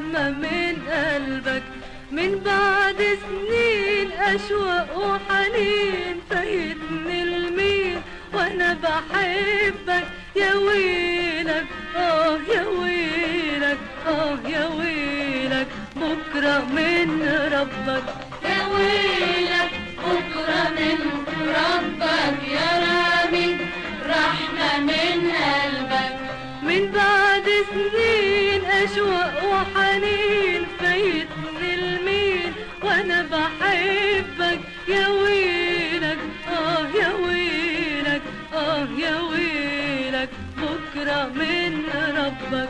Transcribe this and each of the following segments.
رحمة من قلبك. من بعد سنين أشواق وحنين فايتني الميل وأنا بحبك. يا ويلك يا ويلك يا ويلك بكرة من ربك. يا ويلك بكرة من ربك يا رامي رحمة من قلبك. من بعد سنين أشواق وحنين فايتني الميل وأنا بحبك. يا ويلك يا ويلك يا ويلك بكرة من ربك.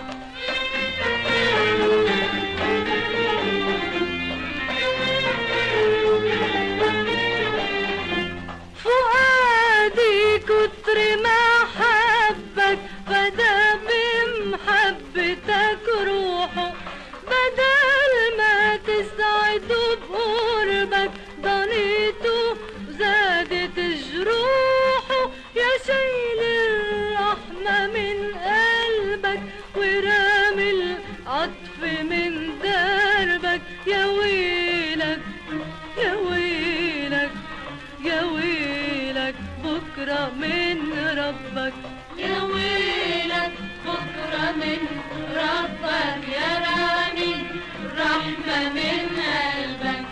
فؤادي كتر ما حبك فدا بمحبتك روحه. بدل ما تسعده بقربك ضنيته وزادت جروحه. يا شايل الرحمة من قلبك ورامي العطف من دربك. يا ويلك يا ويلك يا ويلك بكرة من ربك. يا ويلك بكرة من ربك يا رامي رحمة من قلبك.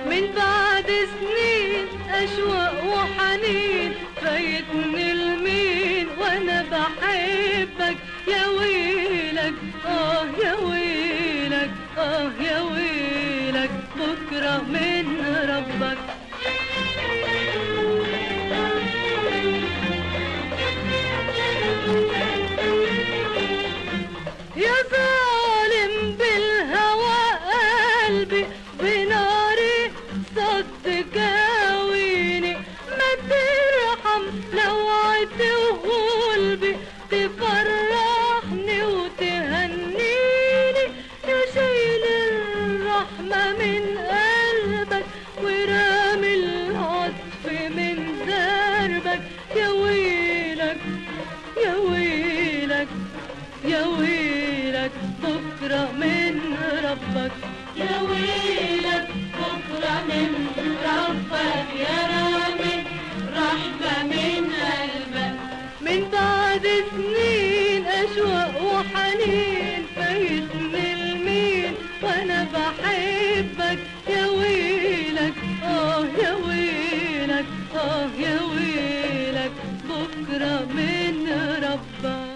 من بعد سنين أشواق وحنين فايتني المين وأنا بحبك. يا ويلك يا ويلك يا ويلك بكرة من ربك. يا ظالم بالهوى قلبي بناري صد جاويني. ما ترحم لو عدت وغلبي تفرحني وتهنيني. يا شايل الرحمة من قلبك ورامي العطف من دربك. يا ويلك يا ويلك يا ويلك بكرة من ربك. يا ويلك بكرة من ربك يا رامي رحمة من قلبك. من بعد سنين أشواق وحنين فايتني المين وأنا بحبك. يا ويلك يا ويلك يا ويلك بكرة من ربك.